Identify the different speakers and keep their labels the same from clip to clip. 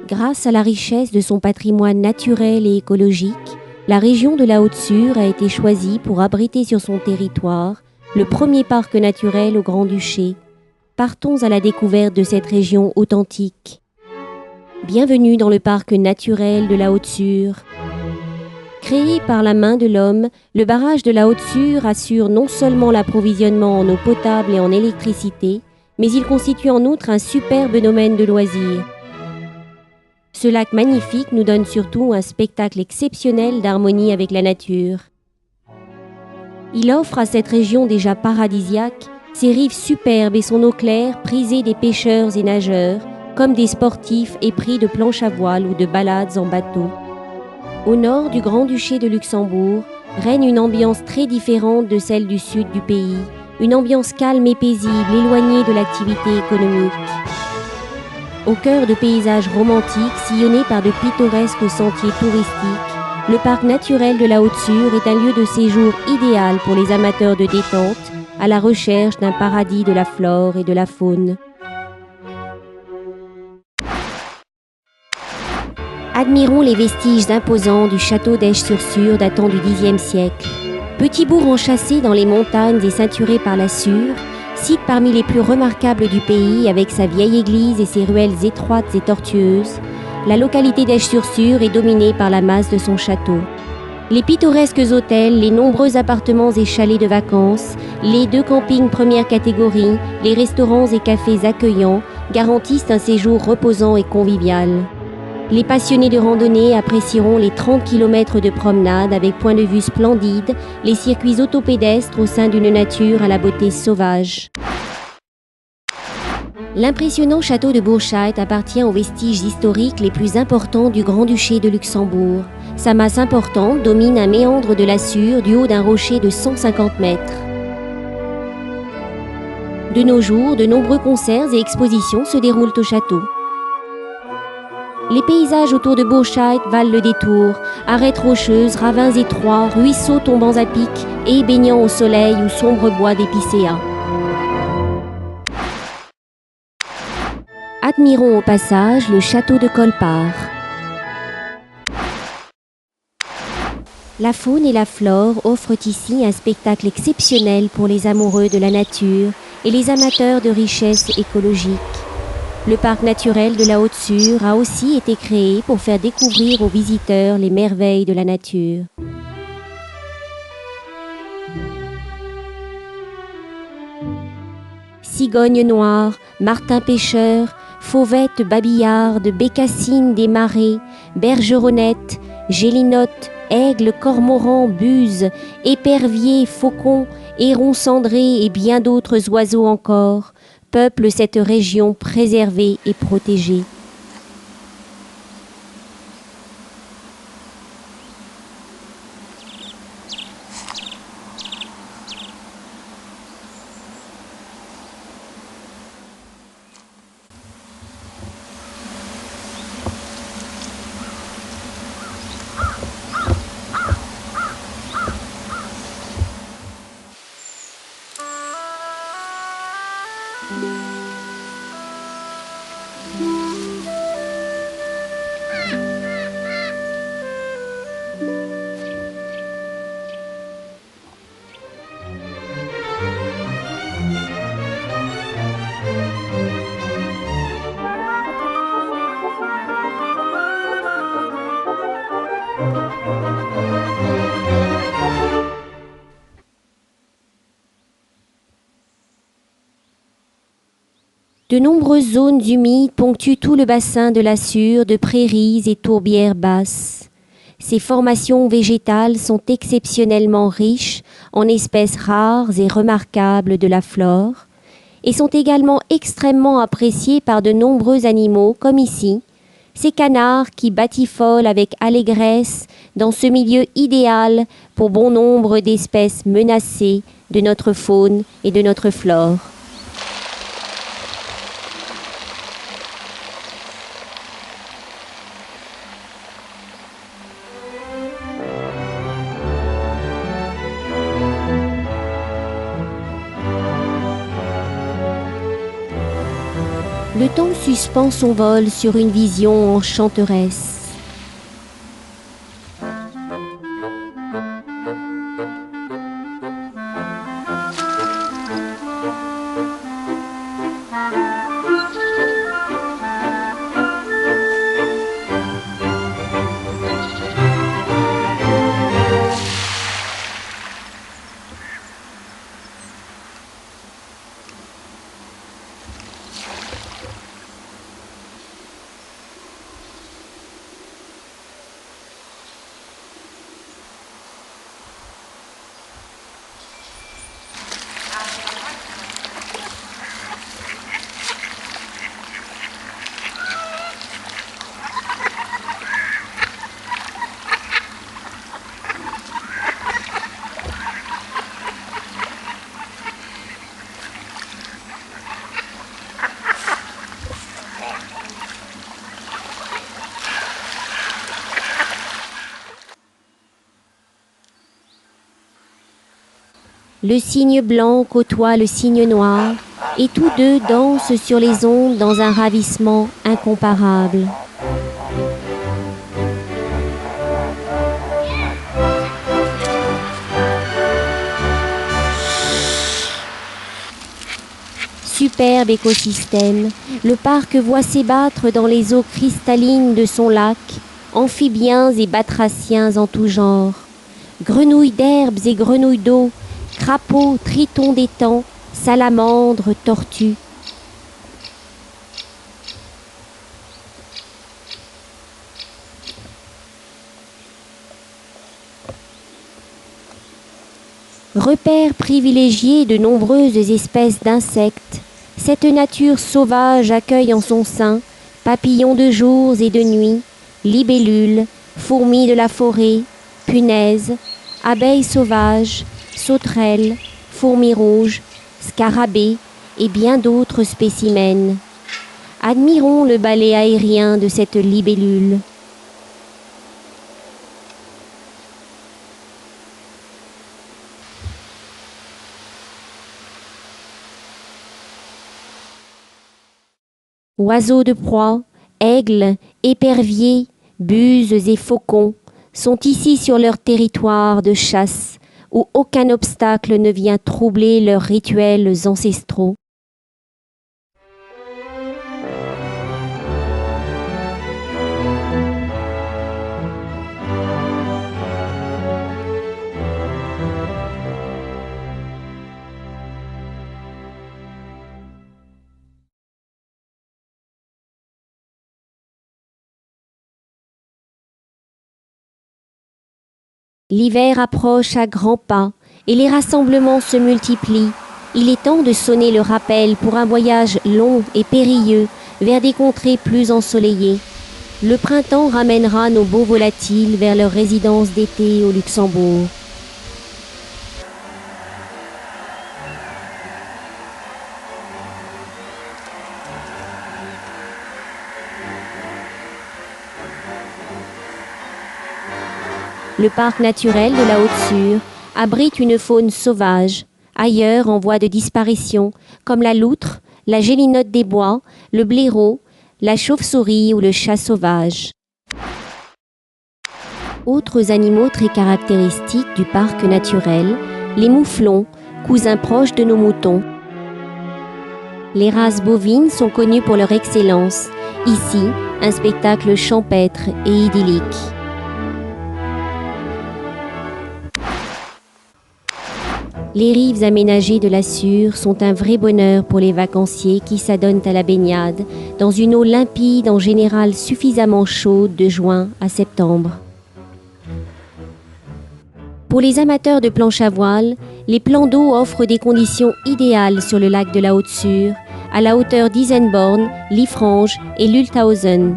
Speaker 1: Grâce à la richesse de son patrimoine naturel et écologique, la région de la Haute-Sure a été choisie pour abriter sur son territoire le premier parc naturel au Grand-Duché. Partons à la découverte de cette région authentique. Bienvenue dans le parc naturel de la Haute-Sure. Créé par la main de l'homme, le barrage de la Haute-Sure assure non seulement l'approvisionnement en eau potable et en électricité, mais il constitue en outre un superbe domaine de loisirs. Ce lac magnifique nous donne surtout un spectacle exceptionnel d'harmonie avec la nature. Il offre à cette région déjà paradisiaque ses rives superbes et son eau claire prisée des pêcheurs et nageurs, comme des sportifs épris de planches à voile ou de balades en bateau. Au nord du Grand-Duché de Luxembourg règne une ambiance très différente de celle du sud du pays, une ambiance calme et paisible, éloignée de l'activité économique. Au cœur de paysages romantiques sillonnés par de pittoresques sentiers touristiques, le parc naturel de la Haute-Sure est un lieu de séjour idéal pour les amateurs de détente, à la recherche d'un paradis de la flore et de la faune. Admirons les vestiges imposants du château d'Esch-sur-Sure datant du Xe siècle. Petit bourg enchâssé dans les montagnes et ceinturé par la Sure, site parmi les plus remarquables du pays avec sa vieille église et ses ruelles étroites et tortueuses, la localité d'Esch-sur-Sure est dominée par la masse de son château. Les pittoresques hôtels, les nombreux appartements et chalets de vacances, les 2 campings première catégorie, les restaurants et cafés accueillants garantissent un séjour reposant et convivial. Les passionnés de randonnée apprécieront les 30 km de promenade avec points de vue splendides, les circuits autopédestres au sein d'une nature à la beauté sauvage. L'impressionnant château de Burscheid appartient aux vestiges historiques les plus importants du Grand-Duché de Luxembourg. Sa masse importante domine un méandre de la Sure du haut d'un rocher de 150 mètres. De nos jours, de nombreux concerts et expositions se déroulent au château. Les paysages autour de Burscheid valent le détour, arêtes rocheuses, ravins étroits, ruisseaux tombant à pic et baignant au soleil ou sombres bois d'épicéas. Admirons au passage le château de Colpart. La faune et la flore offrent ici un spectacle exceptionnel pour les amoureux de la nature et les amateurs de richesses écologiques. Le parc naturel de la Haute-Sure a aussi été créé pour faire découvrir aux visiteurs les merveilles de la nature. Cigognes noires, martins pêcheurs, fauvettes babillardes, bécassines des marais, bergeronnettes, gélinottes, aigles, cormorans, buses, éperviers, faucons, hérons cendrés et bien d'autres oiseaux encore peuplent cette région préservée et protégée. De nombreuses zones humides ponctuent tout le bassin de la Sure de prairies et tourbières basses. Ces formations végétales sont exceptionnellement riches en espèces rares et remarquables de la flore et sont également extrêmement appréciées par de nombreux animaux comme ici, ces canards qui batifolent avec allégresse dans ce milieu idéal pour bon nombre d'espèces menacées de notre faune et de notre flore. Le temps suspend son vol sur une vision enchanteresse. Le cygne blanc côtoie le cygne noir, et tous deux dansent sur les ondes dans un ravissement incomparable. Superbe écosystème, le parc voit s'ébattre dans les eaux cristallines de son lac, amphibiens et batraciens en tout genre, grenouilles d'herbes et grenouilles d'eau, crapauds, tritons d'étangs, salamandres, tortues. Repère privilégié de nombreuses espèces d'insectes, cette nature sauvage accueille en son sein papillons de jours et de nuit, libellules, fourmis de la forêt, punaises, abeilles sauvages, sauterelles, fourmis rouges, scarabées et bien d'autres spécimens. Admirons le balai aérien de cette libellule. Oiseaux de proie, aigles, éperviers, buses et faucons sont ici sur leur territoire de chasse, où aucun obstacle ne vient troubler leurs rituels ancestraux. L'hiver approche à grands pas et les rassemblements se multiplient. Il est temps de sonner le rappel pour un voyage long et périlleux vers des contrées plus ensoleillées. Le printemps ramènera nos beaux volatiles vers leur résidence d'été au Luxembourg. Le parc naturel de la Haute-Sure abrite une faune sauvage, ailleurs en voie de disparition, comme la loutre, la gélinotte des bois, le blaireau, la chauve-souris ou le chat sauvage. Autres animaux très caractéristiques du parc naturel, les mouflons, cousins proches de nos moutons. Les races bovines sont connues pour leur excellence. Ici, un spectacle champêtre et idyllique. Les rives aménagées de la Sure sont un vrai bonheur pour les vacanciers qui s'adonnent à la baignade dans une eau limpide en général suffisamment chaude de juin à septembre. Pour les amateurs de planche à voile, les plans d'eau offrent des conditions idéales sur le lac de la Haute-Sure, à la hauteur d'Isenborn, Liffrange et Lulthausen.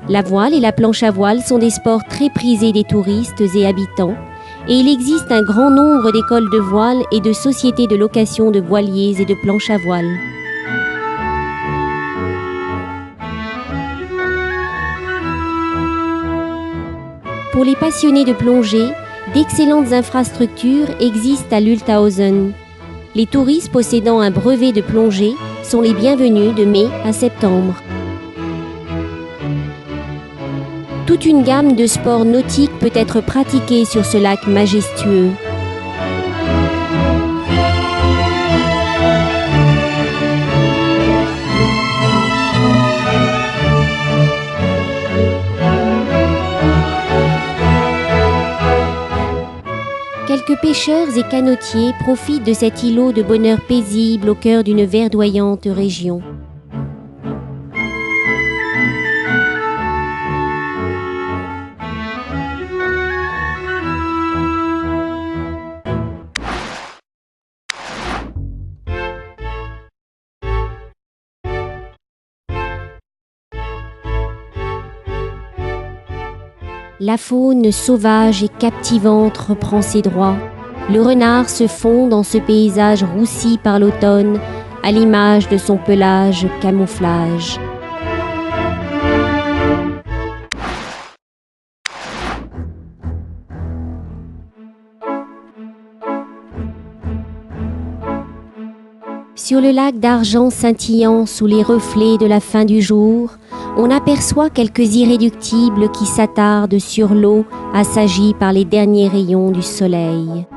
Speaker 1: La voile et la planche à voile sont des sports très prisés des touristes et habitants, et il existe un grand nombre d'écoles de voile et de sociétés de location de voiliers et de planches à voile. Pour les passionnés de plongée, d'excellentes infrastructures existent à Lulthausen. Les touristes possédant un brevet de plongée sont les bienvenus de mai à septembre. Toute une gamme de sports nautiques peut être pratiquée sur ce lac majestueux. Quelques pêcheurs et canotiers profitent de cet îlot de bonheur paisible au cœur d'une verdoyante région. La faune sauvage et captivante reprend ses droits. Le renard se fond dans ce paysage roussi par l'automne, à l'image de son pelage camouflage. Sur le lac d'argent scintillant sous les reflets de la fin du jour, on aperçoit quelques irréductibles qui s'attardent sur l'eau, assagis par les derniers rayons du soleil.